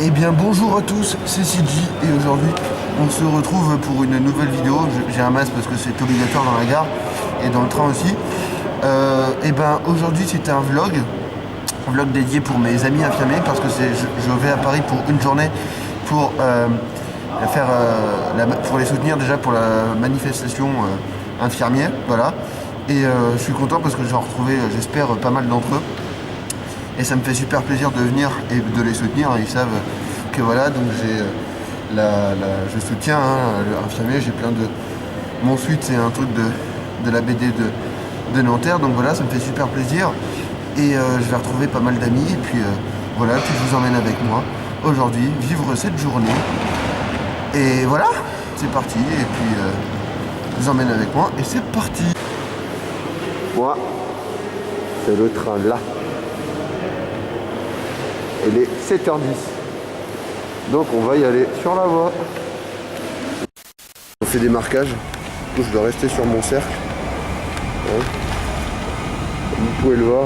Eh bien bonjour à tous, c'est CG et aujourd'hui on se retrouve pour une nouvelle vidéo. J'ai un masque parce que c'est obligatoire dans la gare et dans le train aussi. Et ben aujourd'hui c'était un vlog dédié pour mes amis infirmiers parce que je vais à Paris pour une journée pour pour les soutenir déjà pour la manifestation infirmière, voilà. Et je suis content parce que j'ai retrouvé, j'espère, pas mal d'entre eux. Et ça me fait super plaisir de venir et de les soutenir. Ils savent que voilà, donc je soutiens l'infirmier, j'ai plein de... Mon suite c'est un truc de la BD de Nanterre, donc voilà, ça me fait super plaisir. Et je vais retrouver pas mal d'amis, et puis voilà, puis je vous emmène avec moi aujourd'hui, vivre cette journée. Et voilà, c'est parti, et puis je vous emmène avec moi, et c'est parti. Moi, c'est le train là. Il est 7h10. Donc on va y aller sur la voie. On fait des marquages. Du coup, je dois rester sur mon cercle. Ouais. Comme vous pouvez le voir.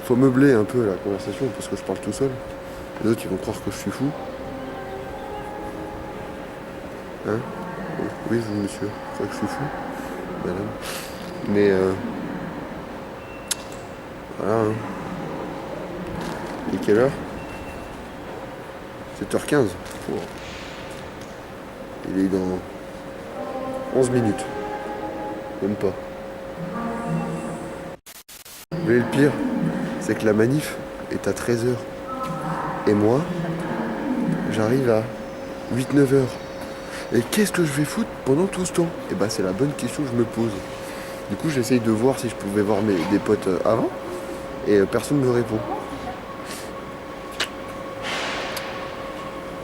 Faut meubler un peu la conversation parce que je parle tout seul. Les autres ils vont croire que je suis fou. Hein? Oui, vous monsieur, vous croyez que je suis fou? Madame. Mais voilà. Hein. Il est quelle heure? 7h15. Oh. Il est dans 11 minutes. Même pas. Mais le pire, c'est que la manif est à 13h. Et moi, j'arrive à 8-9h. Et qu'est-ce que je vais foutre pendant tout ce temps? Et bah c'est la bonne question que je me pose. Du coup j'essaye de voir si je pouvais voir des potes avant. Et personne ne me répond.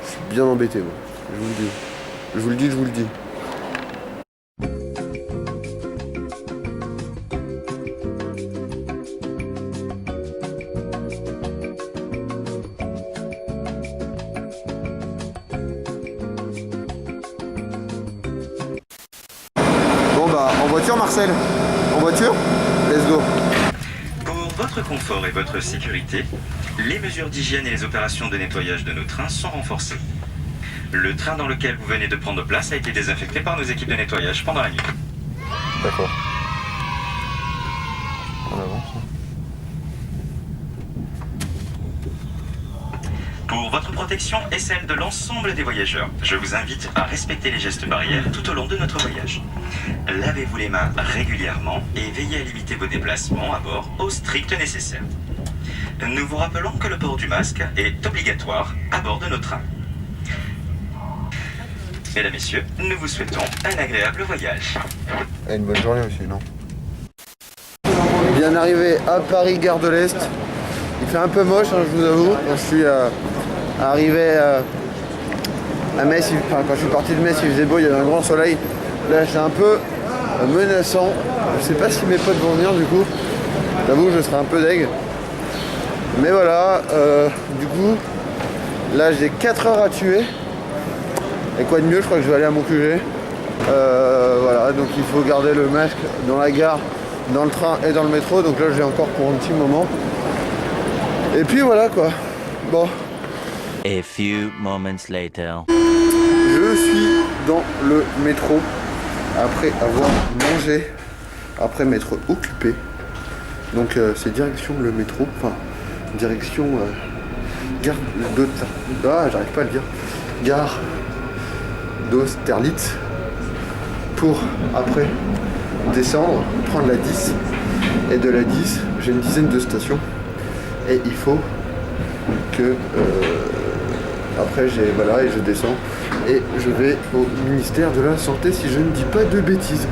Je suis bien embêté moi, je vous le dis. Je vous le dis, je vous le dis. Bon bah en voiture Marcel? En voiture? Let's go. Pour votre confort et votre sécurité, les mesures d'hygiène et les opérations de nettoyage de nos trains sont renforcées. Le train dans lequel vous venez de prendre place a été désinfecté par nos équipes de nettoyage pendant la nuit. D'accord. On avance. Pour votre protection et celle de l'ensemble des voyageurs, je vous invite à respecter les gestes barrières tout au long de notre voyage. Lavez-vous les mains régulièrement et veillez à limiter vos déplacements à bord au strict nécessaire. Nous vous rappelons que le port du masque est obligatoire à bord de nos trains. Mesdames, Messieurs, nous vous souhaitons un agréable voyage. Et une bonne journée aussi, non? Bien arrivé à Paris, gare de l'Est. Il fait un peu moche, hein, je vous avoue. Quand je suis arrivé à Metz, quand je suis parti de Metz, il faisait beau, il y avait un grand soleil. Là, c'est un peu menaçant. Je sais pas si mes potes vont venir du coup. J'avoue, je serai un peu deg. Mais voilà, du coup, là j'ai 4 heures à tuer. Et quoi de mieux, je crois que je vais aller à mon QG. Voilà, donc il faut garder le masque dans la gare, dans le train et dans le métro. Donc là j'ai encore pour un petit moment. Et puis voilà quoi. Bon. A few moments later. Je suis dans le métro après avoir mangé, après m'être occupé. Donc c'est direction le métro, enfin direction gare j'arrive pas à le dire. Gare d'Austerlitz pour après descendre, prendre la 10 et de la 10 j'ai une dizaine de stations et il faut que après voilà et je descends et je vais au ministère de la Santé si je ne dis pas de bêtises.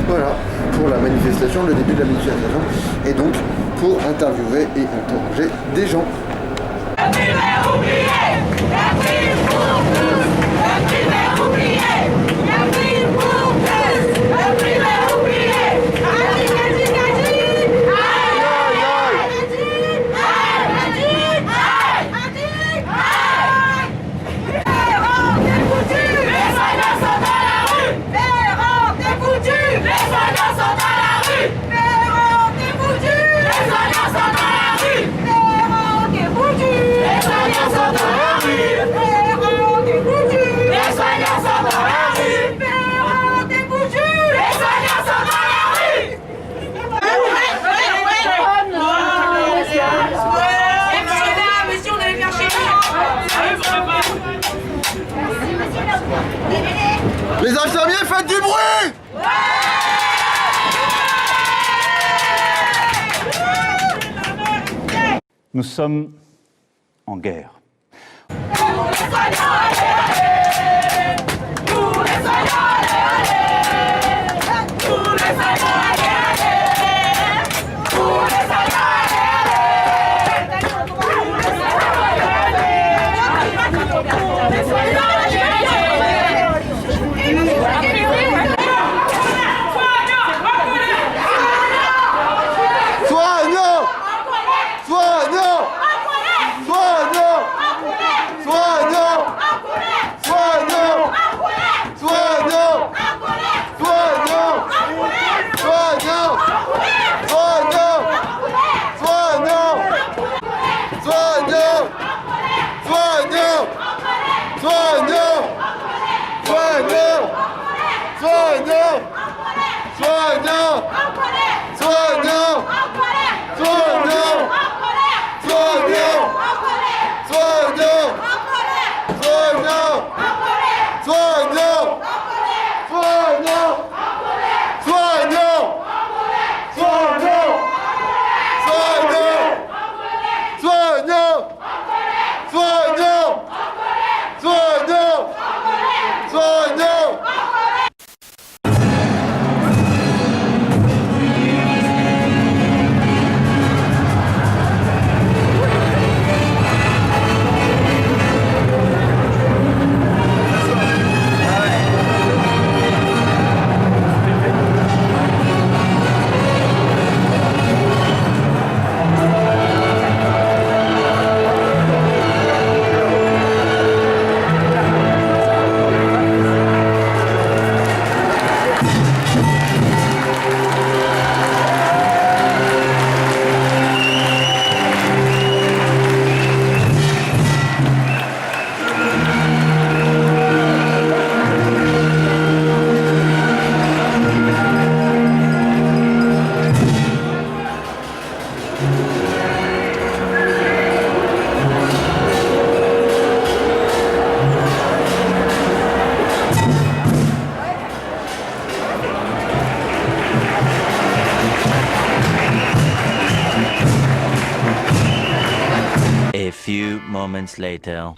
Voilà pour la manifestation, le début de la manifestation et donc pour interviewer et interroger des gens. Les soignants sont à la rue. Les soignants Nous sommes en guerre. A few moments later.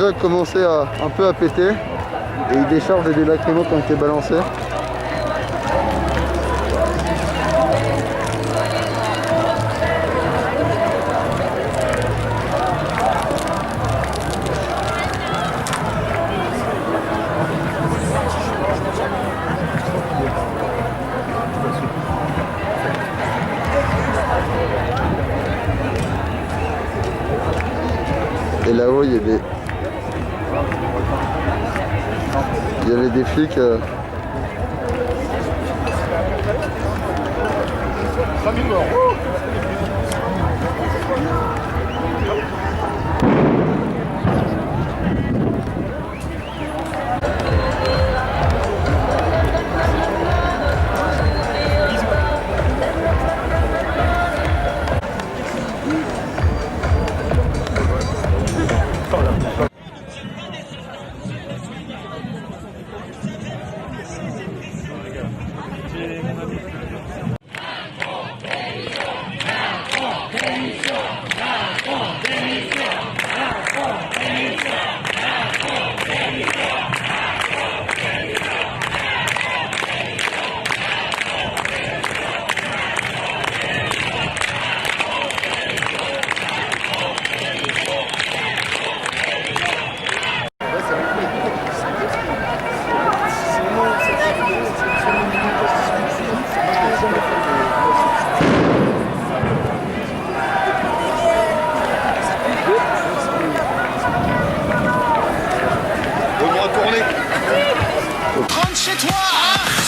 déjà commencé un peu à péter. Et il décharge des lacrymos qui ont été balancés. Et là-haut, il y avait des flics.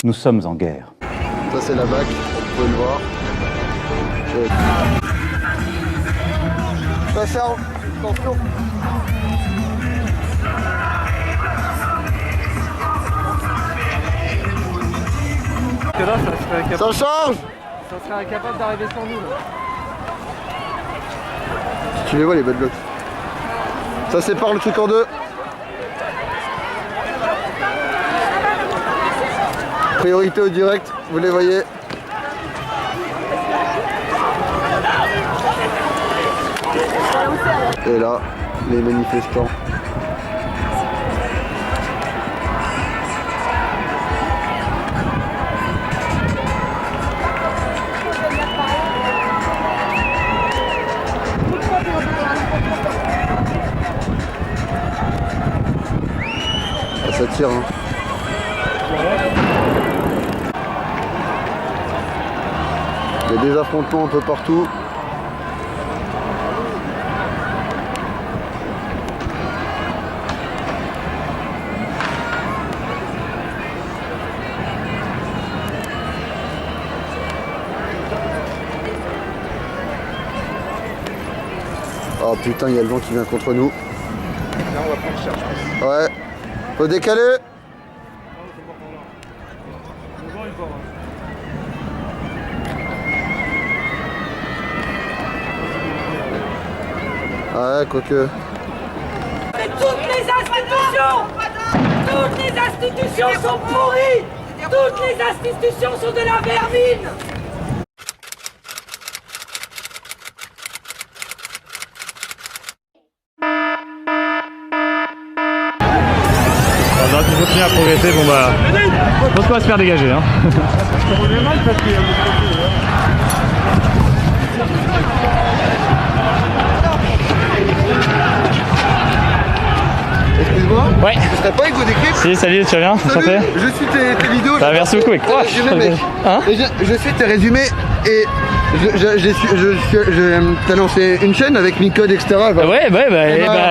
Nous sommes en guerre. Ça c'est la BAC, vous pouvez le voir. Ça charge, attention. Que là, Ça charge. ça serait incapable d'arriver sans nous. Là. Tu les vois les bad blocks. Ça sépare le truc en deux. Priorité au direct, vous les voyez. Et là, les manifestants. Ah, ça tire, hein. Il y a des affrontements un peu partout. Oh putain, il y a le vent qui vient contre nous. Là, on va prendre cher, je pense. Ouais. Faut décaler. Ouais, quoique. Toutes les institutions sont pourries. Toutes les institutions sont de la vermine. Alors, si on continue à progresser, bon bah, je pense qu'on va se faire dégager. Hein. Excuse-moi. Ouais. Tu serais pas Hugo Décrypte? Si, salut, tu vas bien? Salut, Enchanté. je suis tes vidéos. Bah, merci beaucoup, mec. Résumé, mec. Hein? Et je suis tes résumés et t'as lancé une chaîne avec Micode, etc. Bah. Ouais,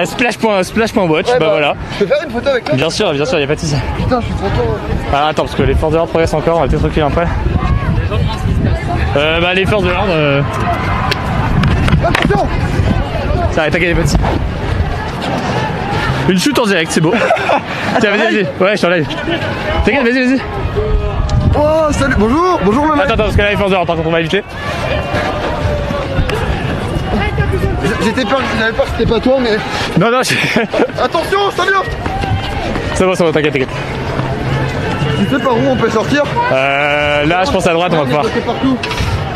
splash.watch, bah voilà. Je peux faire une photo avec toi? Bien sûr, y'a pas de soucis. Putain, je suis content. Ah, attends, parce que les forces de l'ordre progressent encore, on va peut-être reculer un peu. Bah, les forces de l'ordre. Attention! Ça arrête, t'inquiète, pas de soucis. Une chute en direct, c'est beau. Tiens, vas-y. Ouais, je suis en live. T'inquiète, vas-y. Oh, salut, bonjour maman. Attends, parce que là, les forces de l'ordre, par contre, on va éviter. J'avais peur que c'était pas toi, mais. Non, Attention, salut! c'est bon, t'inquiète. Tu sais par où on peut sortir? Là, je pense à droite, on va pouvoir. Partout.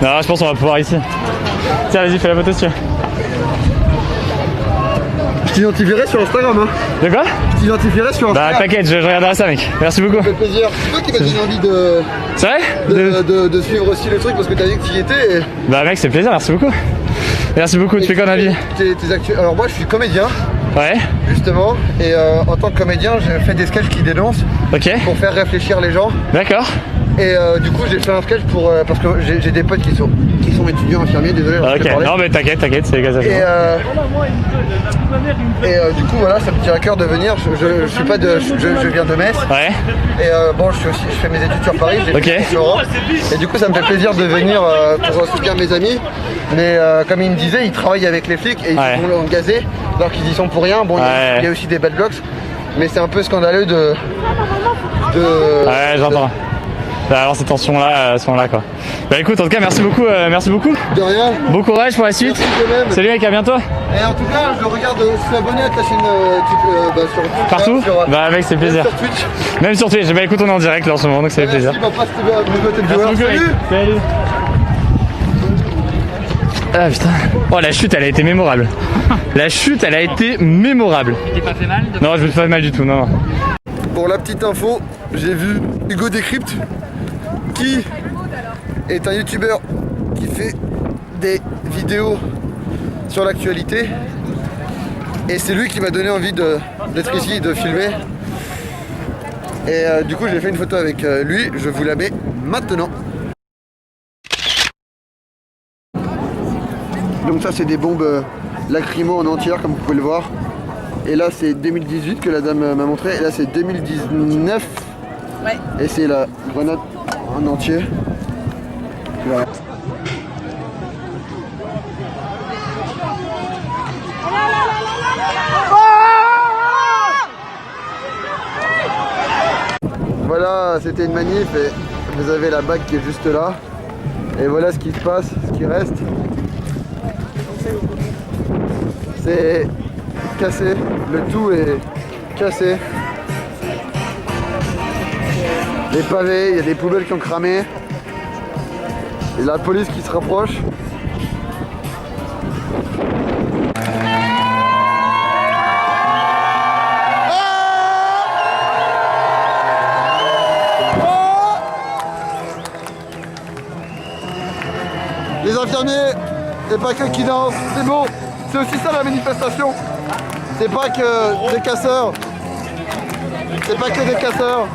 Non, je pense qu'on va pouvoir ici. Tiens, vas-y, fais la photo si tu veux. Je t'identifierai sur Instagram, hein. De quoi? Je t'identifierai sur Instagram. Bah t'inquiète, je regarderai ça mec. Merci beaucoup. Ça fait plaisir. C'est toi qui m'as donné envie de... C'est vrai? De suivre aussi le truc parce que t'as dit que tu y étais. Et... Bah mec, c'est plaisir, merci beaucoup. Merci beaucoup, tu fais quoi dans la vie? Alors moi je suis comédien. Ouais. Justement, et en tant que comédien, j'ai fait des sketchs qui dénoncent. Ok. Pour faire réfléchir les gens. D'accord. Et du coup, j'ai fait un sketch pour parce que j'ai des potes qui sont étudiants infirmiers. Désolé. Ok. Non mais t'inquiète, c'est les gars. Et du coup, voilà, ça me tient à cœur de venir. Je suis pas de, je viens de Metz. Ouais. Et bon, je fais mes études sur Paris. Ok. Et du coup, ça me fait plaisir de venir pour soutenir mes amis. Mais comme ils me disaient, ils travaillent avec les flics et ils sont gazés alors qu'ils y sont pour rien. Bon, il y a aussi des bad blocks, mais c'est un peu scandaleux de... Ouais, j'entends. Alors ces tensions-là sont là quoi. Bah écoute, en tout cas, merci beaucoup. De rien. Bon courage pour la suite. Salut mec, à bientôt. Et en tout cas, je regarde, je suis abonné à ta chaîne sur partout. Bah mec, c'est plaisir. Sur Twitch. Même sur Twitch. Bah écoute, on est en direct là en ce moment, donc ça fait plaisir. Salut. Ah putain. Oh la chute, elle a été mémorable. La chute, elle a été mémorable. Tu t'es pas fait mal? Non, je me suis pas fait mal du tout, non. Pour la petite info, j'ai vu Hugo Décrypte, qui est un youtubeur qui fait des vidéos sur l'actualité. Et c'est lui qui m'a donné envie d'être ici, de filmer. Et du coup, j'ai fait une photo avec lui, je vous la mets maintenant. Donc ça, c'est des bombes lacrymo en entière, comme vous pouvez le voir. Et là, c'est 2018 que la dame m'a montré. Et là, c'est 2019. Ouais. Et c'est la grenade en entier. Voilà. Voilà, c'était une manif et vous avez la bague qui est juste là. Et voilà ce qui se passe, ce qui reste. C'est cassé, le tout est cassé. Les pavés, il y a des poubelles qui ont cramé. Et la police qui se rapproche. Les infirmiers, c'est pas que qui dansent, c'est bon. C'est aussi ça la manifestation. C'est pas que des casseurs. C'est pas que des casseurs.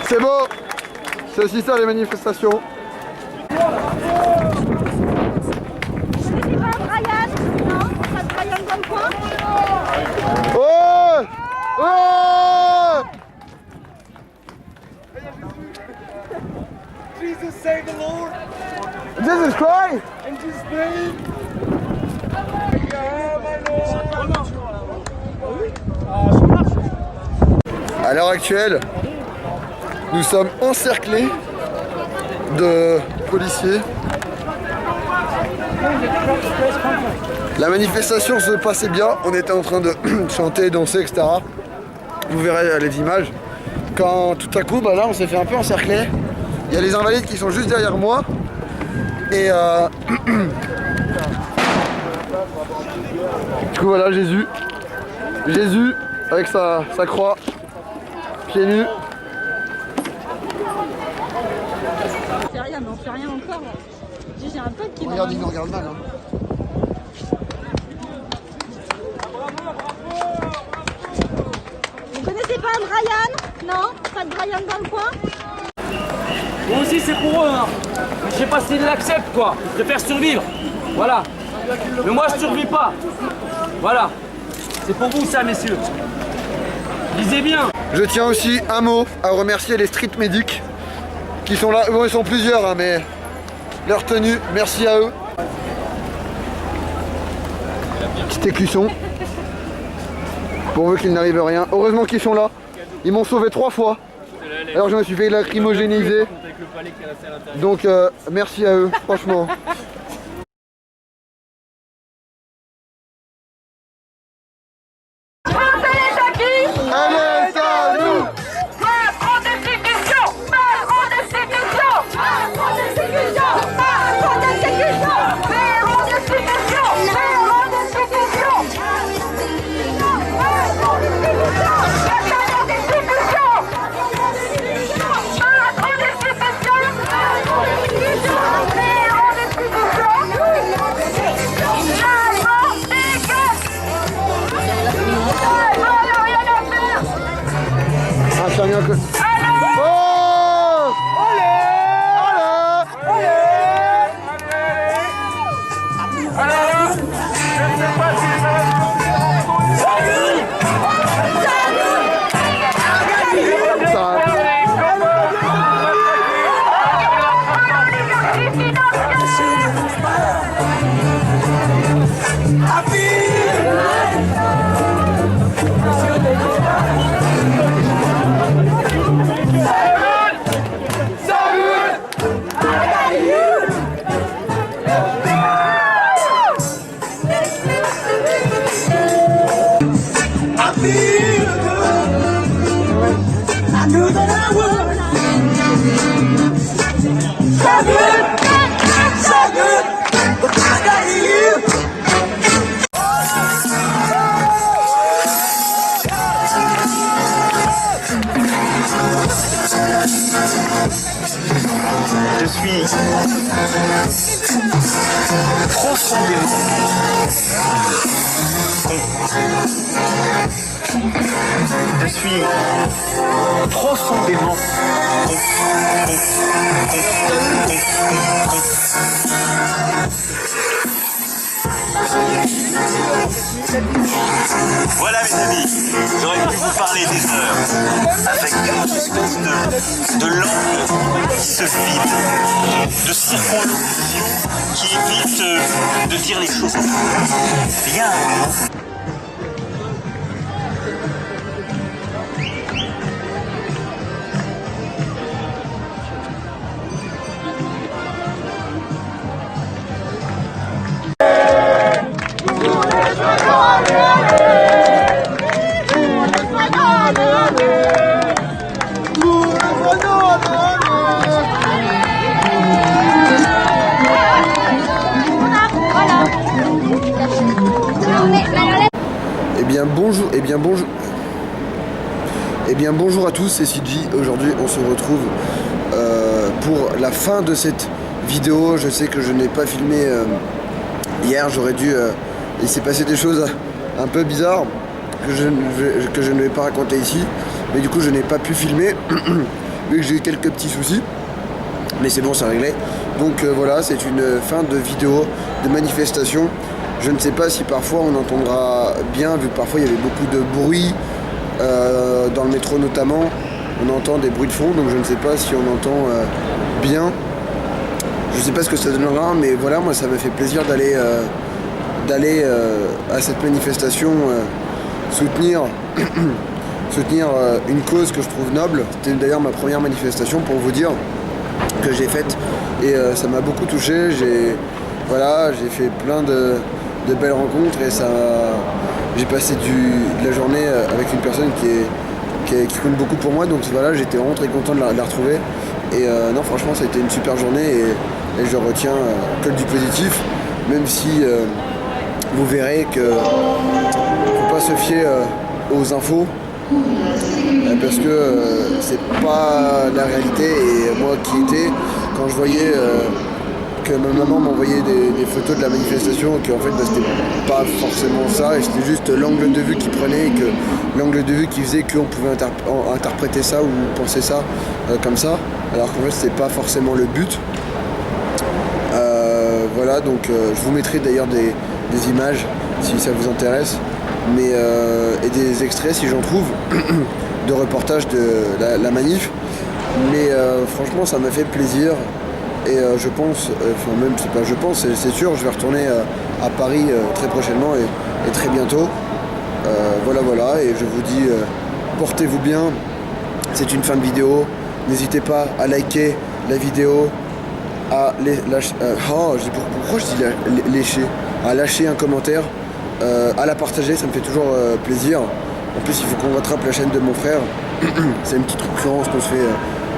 C'est beau. C'est aussi ça les manifestations. Oh! Oh! Jesus save the Lord! Jesus Christ! In Jesus' name! À l'heure actuelle, nous sommes encerclés de policiers. La manifestation se passait bien, on était en train de chanter, danser, etc. Vous verrez les images. Quand tout à coup, bah là on s'est fait un peu encercler. Il y a les invalides qui sont juste derrière moi. Et du coup voilà Jésus. Jésus avec sa croix, pieds nus. On fait rien, mais on fait rien encore. J'ai un pote qui Regarde, il nous regarde mal. Hein. Vous connaissez pas un Brian? Non? Pas de Brian dans le coin? Moi aussi c'est pour eux, hein. Je sais pas s'ils l'acceptent quoi. Je préfère survivre. Voilà. Mais moi je survis pas. Voilà. C'est pour vous ça, messieurs. Lisez bien. Je tiens aussi un mot à remercier les street medics qui sont là. Bon, ils sont plusieurs, hein, mais leur tenue, merci à eux. Petit écusson. Pourvu qu'il n'arrive rien. Heureusement qu'ils sont là. Ils m'ont sauvé 3 fois. Alors je me suis fait lacrymogéniser. Donc merci à eux, franchement. Je suis profondément Voilà mes amis, j'aurais pu vous parler des heures avec une espèce de langue qui se vide, de circonlocution qui évite de dire les choses. Rien. Bonjour à tous, c'est CG. Aujourd'hui on se retrouve pour la fin de cette vidéo. Je sais que je n'ai pas filmé hier, j'aurais dû... il s'est passé des choses un peu bizarres que je ne vais pas raconter ici. Mais du coup je n'ai pas pu filmer vu que j'ai eu quelques petits soucis. Mais c'est bon, c'est réglé. Donc voilà, c'est une fin de vidéo de manifestation. Je ne sais pas si parfois on entendra bien, vu que parfois il y avait beaucoup de bruit. Dans le métro notamment, on entend des bruits de fond, donc je ne sais pas si on entend bien. Je ne sais pas ce que ça donnera, mais voilà, moi ça m'a fait plaisir d'aller à cette manifestation, soutenir une cause que je trouve noble. C'était d'ailleurs ma première manifestation pour vous dire que j'ai faite et ça m'a beaucoup touché. J'ai fait plein de belles rencontres et j'ai passé de la journée avec une personne qui compte beaucoup pour moi, donc voilà, j'étais vraiment très content de la retrouver. Et non, franchement, ça a été une super journée et je retiens que du positif, même si vous verrez que faut pas se fier aux infos, parce que c'est pas la réalité. Et moi qui étais, quand je voyais que ma maman m'envoyait des photos de la manifestation, et qu'en fait c'était pas forcément ça, et c'était juste l'angle de vue qui prenait, et que l'angle de vue qui faisait qu'on pouvait interpréter ça ou penser ça comme ça, alors qu'en fait c'est pas forcément le but. Voilà, donc je vous mettrai d'ailleurs des images si ça vous intéresse, et des extraits si j'en trouve de reportages de la manif. Mais franchement ça m'a fait plaisir et je pense, enfin même c'est pas je pense, c'est sûr, je vais retourner à Paris très prochainement et très bientôt. Voilà, et je vous dis portez-vous bien, c'est une fin de vidéo, n'hésitez pas à liker la vidéo, à pourquoi je dis lécher, à lâcher un commentaire, à la partager, ça me fait toujours plaisir. En plus il faut qu'on rattrape la chaîne de mon frère, c'est une petite concurrence qu'on se fait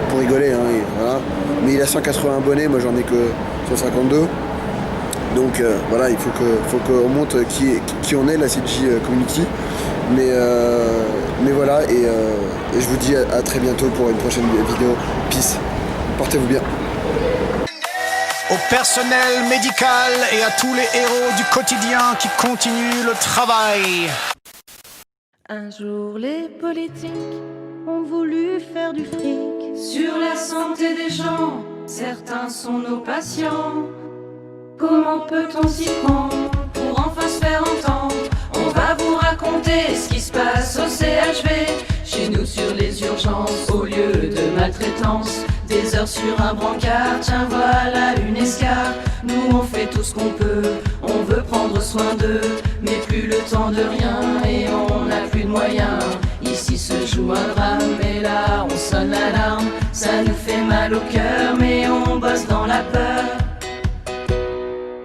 pour rigoler, hein, et voilà. Mais il a 180 abonnés, moi j'en ai que 152. Donc voilà, il faut qu'on montre qui on est, la CG Community. Mais voilà, et je vous dis à très bientôt pour une prochaine vidéo. Peace, portez-vous bien. Au personnel médical et à tous les héros du quotidien qui continuent le travail. Un jour, les politiques ont voulu faire du fric Sur la santé des gens, certains sont nos patients. Comment peut-on s'y prendre pour enfin se faire entendre? On va vous raconter ce qui se passe au CHV. Chez nous sur les urgences, au lieu de maltraitance, des heures sur un brancard, tiens voilà une escarre. Nous on fait tout ce qu'on peut, on veut prendre soin d'eux, mais plus le temps de rien et on n'a plus de moyens. Ici se joue un drame et là on sonne l'alarme. Ça nous fait mal au cœur mais on bosse dans la peur.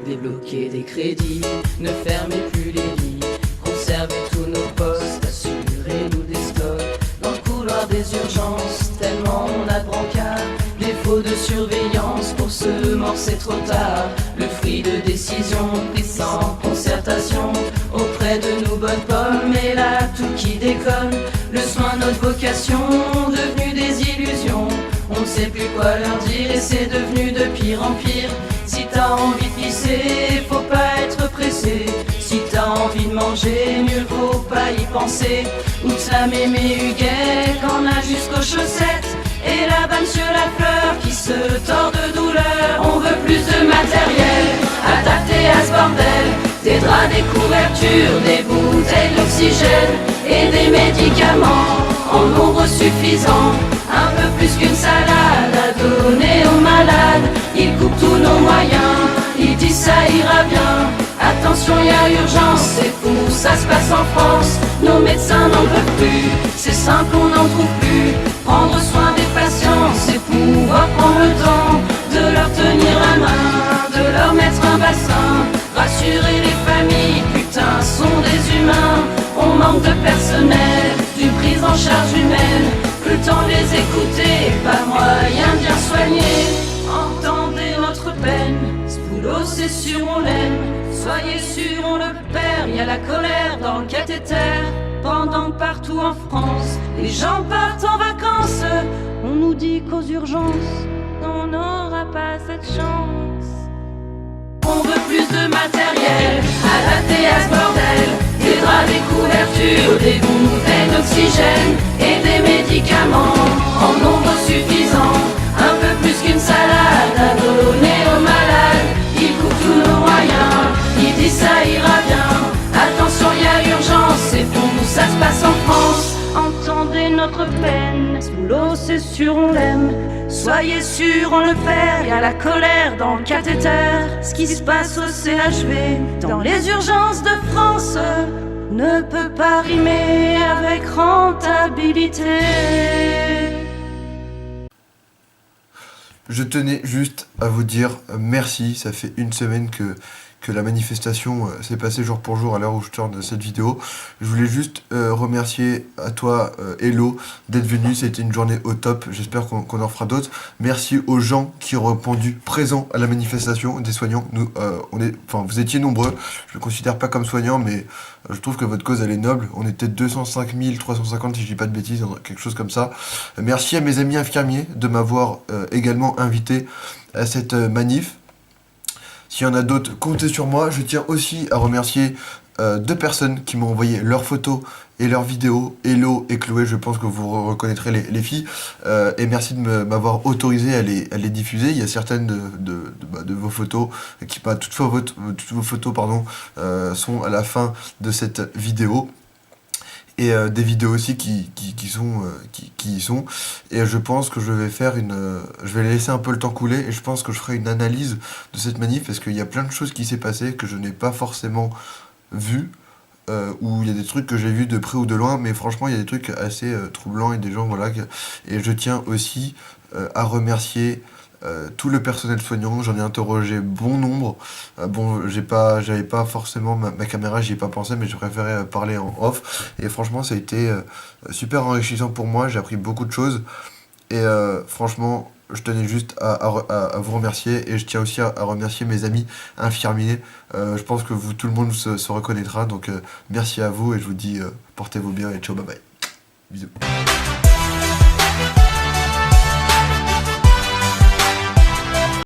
Débloquer des crédits, ne fermez plus les lits, conservez tous nos postes, assurez-nous des stocks. Dans le couloir des urgences, tellement on a de brancards, défaut de surveillance, pour ce mort c'est trop tard. Le fruit de décision prise sans concertation, auprès de nous bonnes pommes, et là tout qui déconne. Le soin, notre vocation, devenu des illusions. On ne sait plus quoi leur dire et c'est devenu de pire en pire. Si t'as envie de pisser, faut pas être pressé. Si t'as envie de manger, mieux vaut pas y penser. Oups la mémé Huguet, qu'en a jusqu'aux chaussettes. Et là-bas monsieur Lafleur qui se tord de douleur. On veut plus de matériel adapté à ce bordel. Des draps, des couvertures, des bouteilles d'oxygène et des médicaments en nombre suffisant. Un peu plus qu'une salade à donner aux malades. Ils coupent tous nos moyens, ils disent ça ira bien. Attention, y a urgence, c'est fou, ça se passe en France. Nos médecins n'en peuvent plus, c'est simple, on n'en trouve plus. Prendre soin des patients, c'est pouvoir prendre le temps de leur tenir la main, de leur mettre un bassin. Rassurer les familles, putain, sont des humains. On manque de personnel, d'une prise en charge humaine. Plus le temps de les écouter, pas moyen de bien soigner. Entendez notre peine, ce boulot c'est sûr on l'aime. Soyez sûr on le perd, y a la colère dans le cathéter. Pendant que partout en France, les gens partent en vacances, on nous dit qu'aux urgences, on n'aura pas cette chance. On veut plus de matériel, adapté à ce bordel. Des draps, des couvertures, des bouteilles d'oxygène et des médicaments en nombre suffisant. Un peu plus qu'une salade à donner aux malades. Ils coupent tous nos moyens, ils disent ça ira bien. Attention, y a urgence, c'est pour nous, ça se passe en France. Entendez notre peine, ce boulot c'est sûr on l'aime. Soyez sûr on le perd, y a la colère dans le cathéter. Ce qui se passe au CHV, dans les urgences de France, ne peut pas rimer avec rentabilité. Je tenais juste à vous dire merci, ça fait une semaine que la manifestation s'est passée jour pour jour à l'heure où je tourne cette vidéo. Je voulais juste remercier à toi, Hello, d'être venu, c'était une journée au top, j'espère qu'on en fera d'autres. Merci aux gens qui ont répondu présents à la manifestation, des soignants, nous, vous étiez nombreux, je ne me considère pas comme soignant, mais je trouve que votre cause elle est noble, on était 205 350 si je dis pas de bêtises, quelque chose comme ça. Merci à mes amis infirmiers de m'avoir également invité à cette manif. S'il y en a d'autres, comptez sur moi. Je tiens aussi à remercier 2 personnes qui m'ont envoyé leurs photos et leurs vidéos, Hello et Chloé, je pense que vous reconnaîtrez les filles, et merci de m'avoir autorisé à les diffuser. Il y a certaines de vos photos, toutes vos photos sont à la fin de cette vidéo. Et des vidéos aussi qui y sont, et je pense que je vais laisser un peu le temps couler, et je pense que je ferai une analyse de cette manif, parce qu'il y a plein de choses qui s'est passé que je n'ai pas forcément vu, où il y a des trucs que j'ai vus de près ou de loin, mais franchement il y a des trucs assez troublants, et des gens et je tiens aussi à remercier tout le personnel soignant. J'en ai interrogé bon nombre. J'avais pas forcément ma caméra, j'y ai pas pensé, mais j'ai préféré parler en off. Et franchement, ça a été super enrichissant pour moi. J'ai appris beaucoup de choses. Et franchement, je tenais juste à vous remercier. Et je tiens aussi à remercier mes amis infirmiers. Je pense que tout le monde se reconnaîtra. Donc merci à vous, et je vous dis portez-vous bien et ciao, bye bye. Bisous.